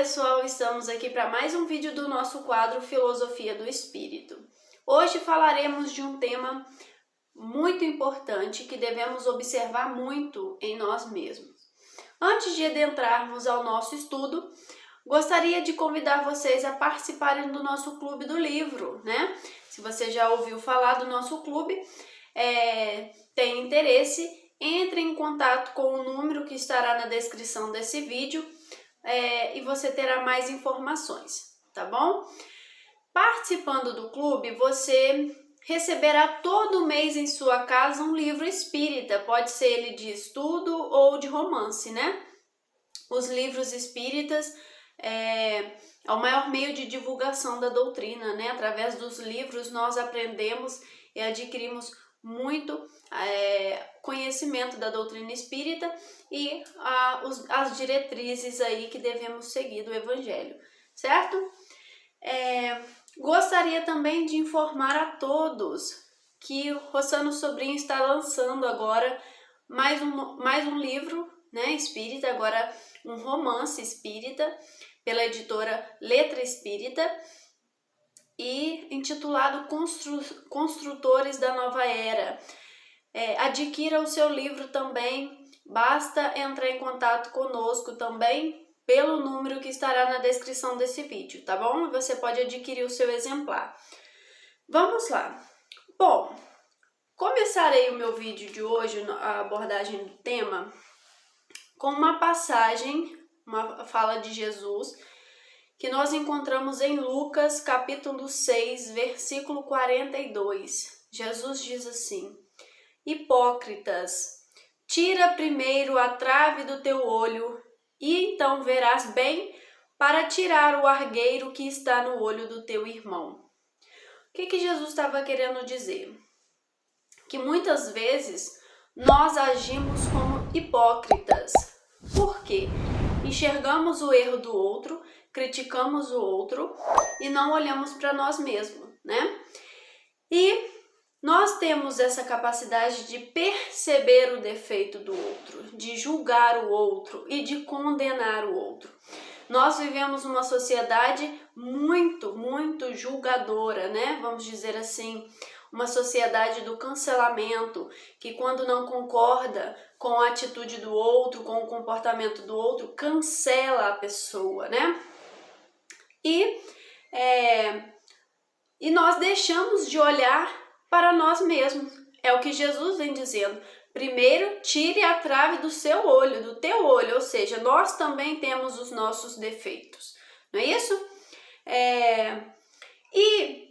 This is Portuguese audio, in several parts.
pessoal, estamos aqui para mais um vídeo do nosso quadro Filosofia do Espírito. Hoje falaremos de um tema muito importante que devemos observar muito em nós mesmos. Antes de adentrarmos ao nosso estudo, gostaria de convidar vocês a participarem do nosso Clube do Livro, né? Se você já ouviu falar do nosso clube, tem interesse, entre em contato com o número que estará na descrição desse vídeo e você terá mais informações, tá bom? Participando do clube, você receberá todo mês em sua casa um livro espírita, pode ser ele de estudo ou de romance, né? Os livros espíritas é o maior meio de divulgação da doutrina, né? Através dos livros nós aprendemos e adquirimos muito conhecimento da doutrina espírita e as diretrizes aí que devemos seguir do Evangelho, certo? Gostaria também de informar a todos que o Rossano Sobrinho está lançando agora mais um livro, né, espírita, agora um romance espírita, pela editora Letra Espírita, e intitulado Construtores da Nova Era. Adquira o seu livro também, basta entrar em contato conosco também pelo número que estará na descrição desse vídeo, tá bom? Você pode adquirir o seu exemplar. Vamos lá. Bom, começarei o meu vídeo de hoje, a abordagem do tema, com uma passagem, uma fala de Jesus, que nós encontramos em Lucas, capítulo 6, versículo 42. Jesus diz assim: Hipócritas, tira primeiro a trave do teu olho, e então verás bem para tirar o argueiro que está no olho do teu irmão. O que Jesus estava querendo dizer? Que muitas vezes nós agimos como hipócritas. Por quê? Enxergamos o erro do outro, criticamos o outro e não olhamos para nós mesmos, né? E nós temos essa capacidade de perceber o defeito do outro, de julgar o outro e de condenar o outro. Nós vivemos uma sociedade muito julgadora, né? Vamos dizer assim, uma sociedade do cancelamento, que quando não concorda com a atitude do outro, com o comportamento do outro, cancela a pessoa, né? E nós deixamos de olhar para nós mesmos. É o que Jesus vem dizendo. Primeiro, tire a trave do seu olho, do teu olho, ou seja, nós também temos os nossos defeitos, não é isso? E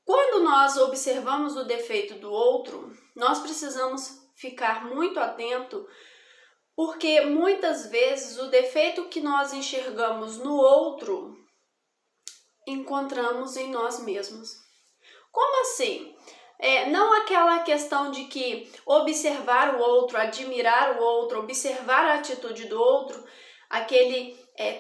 quando nós observamos o defeito do outro, nós precisamos ficar muito atento, porque muitas vezes o defeito que nós enxergamos no outro, encontramos em nós mesmos. Como assim? Não aquela questão de que observar o outro, admirar o outro, observar a atitude do outro,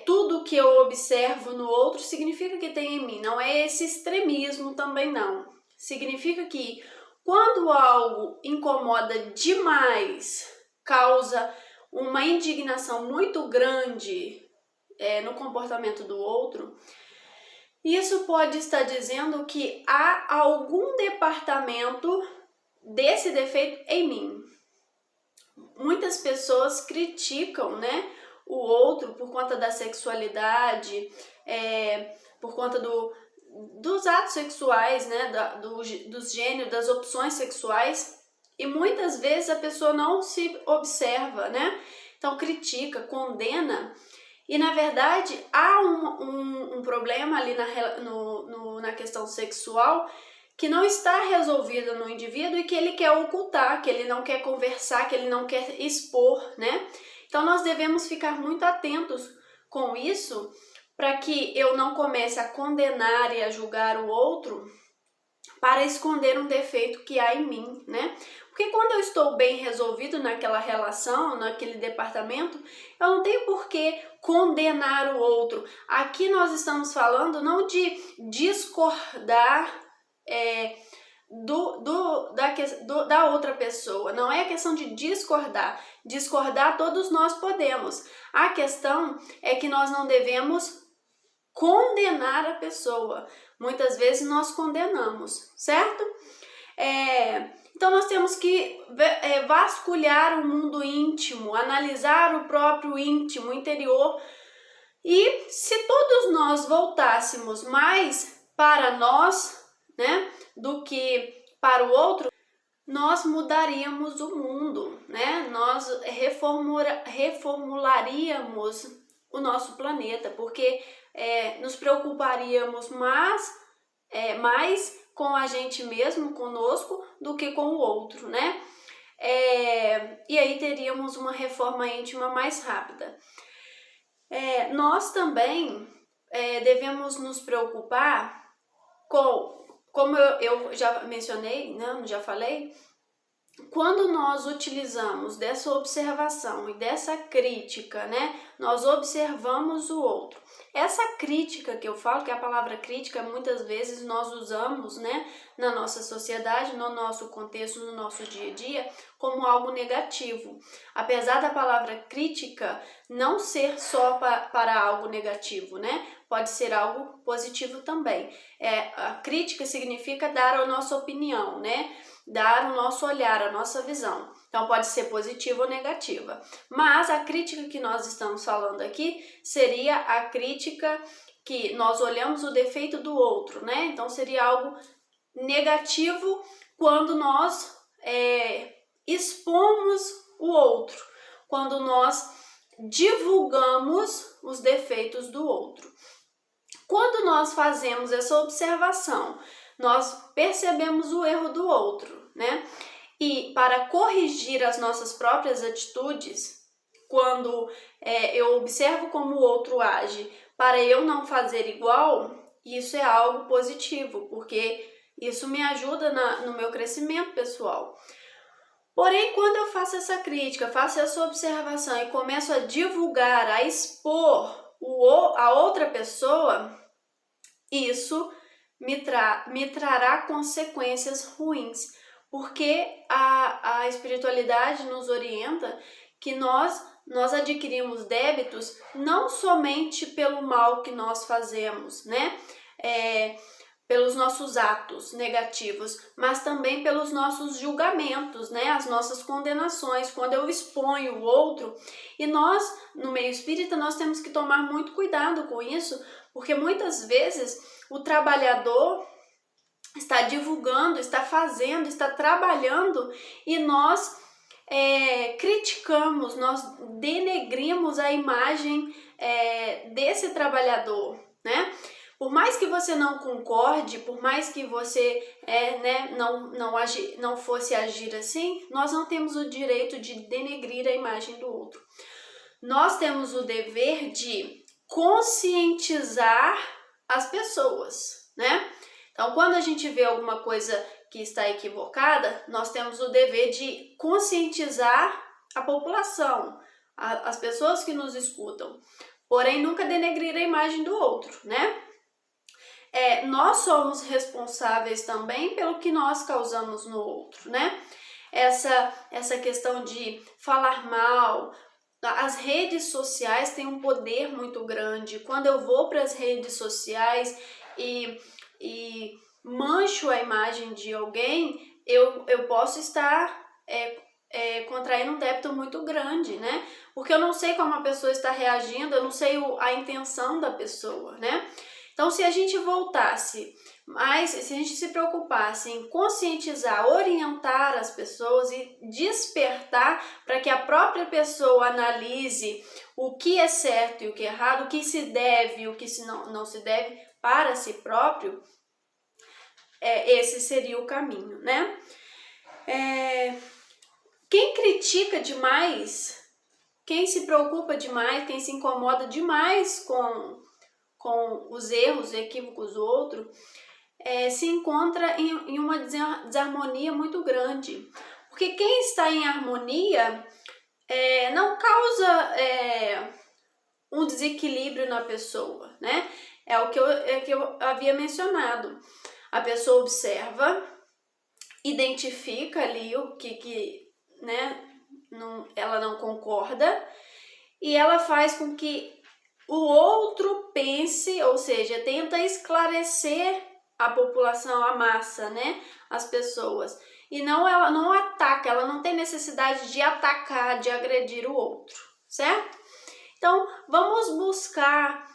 tudo que eu observo no outro significa que tem em mim. Não é esse extremismo também não. Significa que quando algo incomoda demais, causa uma indignação muito grande no comportamento do outro, isso pode estar dizendo que há algum departamento desse defeito em mim. Muitas pessoas criticam, né, o outro por conta da sexualidade, por conta dos atos sexuais, né, dos gêneros, das opções sexuais, e muitas vezes a pessoa não se observa, né? Então critica, condena. E, na verdade, há um problema ali na questão sexual que não está resolvido no indivíduo e que ele quer ocultar, que ele não quer conversar, que ele não quer expor, né? Então, nós devemos ficar muito atentos com isso para que eu não comece a condenar e a julgar o outro para esconder um defeito que há em mim, né? Porque quando eu estou bem resolvido naquela relação, naquele departamento, eu não tenho por que condenar o outro. Aqui nós estamos falando não de discordar da outra pessoa, não é questão de discordar todos nós podemos. A questão é que nós não devemos condenar a pessoa. Muitas vezes nós condenamos, certo? Então nós temos que vasculhar o mundo íntimo, analisar o próprio íntimo, o interior. E se todos nós voltássemos mais para nós, né, do que para o outro, nós mudaríamos o mundo, né? Nós reformularíamos o nosso planeta, porque nos preocuparíamos mais com a gente mesmo, conosco, do que com o outro, né? E aí teríamos uma reforma íntima mais rápida. Nós também devemos nos preocupar com, como eu já mencionei, né, já falei, quando nós utilizamos dessa observação e dessa crítica, né, nós observamos o outro. Essa crítica que eu falo, que a palavra crítica, muitas vezes nós usamos, né, na nossa sociedade, no nosso contexto, no nosso dia a dia, como algo negativo. Apesar da palavra crítica não ser só para algo negativo, né, pode ser algo positivo também. A crítica significa dar a nossa opinião, né, dar o nosso olhar, a nossa visão. Então pode ser positiva ou negativa. Mas a crítica que nós estamos falando aqui seria a crítica que nós olhamos o defeito do outro, né? Então seria algo negativo quando nós expomos o outro, quando nós divulgamos os defeitos do outro. Quando nós fazemos essa observação, nós percebemos o erro do outro, né? E para corrigir as nossas próprias atitudes, quando eu observo como o outro age, para eu não fazer igual, isso é algo positivo, porque isso me ajuda no meu crescimento pessoal. Porém, quando eu faço essa crítica, faço essa observação e começo a divulgar, a expor a outra pessoa, isso me trará consequências ruins, porque a espiritualidade nos orienta que nós adquirimos débitos não somente pelo mal que nós fazemos, né? Pelos nossos atos negativos, mas também pelos nossos julgamentos, né? As nossas condenações, quando eu exponho o outro. E nós, no meio espírita, nós temos que tomar muito cuidado com isso, porque muitas vezes o trabalhador está divulgando, está fazendo, está trabalhando e nós criticamos, nós denegrimos a imagem desse trabalhador, né? Por mais que você não concorde, por mais que você não fosse agir assim, nós não temos o direito de denegrir a imagem do outro. Nós temos o dever de conscientizar as pessoas, né? Então, quando a gente vê alguma coisa que está equivocada, nós temos o dever de conscientizar a população, as pessoas que nos escutam, porém nunca denegrir a imagem do outro, né? Nós somos responsáveis também pelo que nós causamos no outro, né? Essa questão de falar mal, as redes sociais têm um poder muito grande. Quando eu vou para as redes sociais e mancho a imagem de alguém, eu posso estar contraindo um débito muito grande, né? Porque eu não sei como a pessoa está reagindo, eu não sei a intenção da pessoa, né? Então, se a gente voltasse, se a gente se preocupasse em conscientizar, orientar as pessoas e despertar para que a própria pessoa analise o que é certo e o que é errado, o que se deve e o que não se deve para si próprio, esse seria o caminho, né? Quem critica demais, quem se preocupa demais, quem se incomoda demais com os erros, equívocos do outro, se encontra em uma desarmonia muito grande. Porque quem está em harmonia não causa um desequilíbrio na pessoa, né? É o que eu havia mencionado. A pessoa observa, identifica ali o que né, ela não concorda, e ela faz com que o outro pense, ou seja, tenta esclarecer a população, a massa, né, as pessoas. E não, ela não ataca, ela não tem necessidade de atacar, de agredir o outro, certo? Então, vamos buscar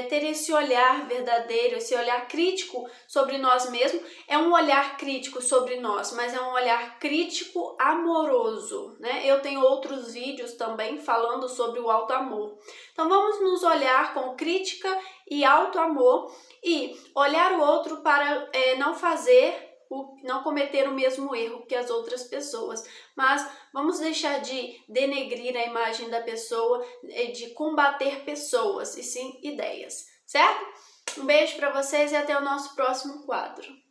ter esse olhar verdadeiro, esse olhar crítico sobre nós mesmos. É um olhar crítico sobre nós, mas é um olhar crítico amoroso, né? Eu tenho outros vídeos também falando sobre o auto-amor. Então, vamos nos olhar com crítica e auto-amor e olhar o outro para não cometer o mesmo erro que as outras pessoas, mas vamos deixar de denegrir a imagem da pessoa, de combater pessoas e sim ideias, certo? Um beijo para vocês e até o nosso próximo quadro.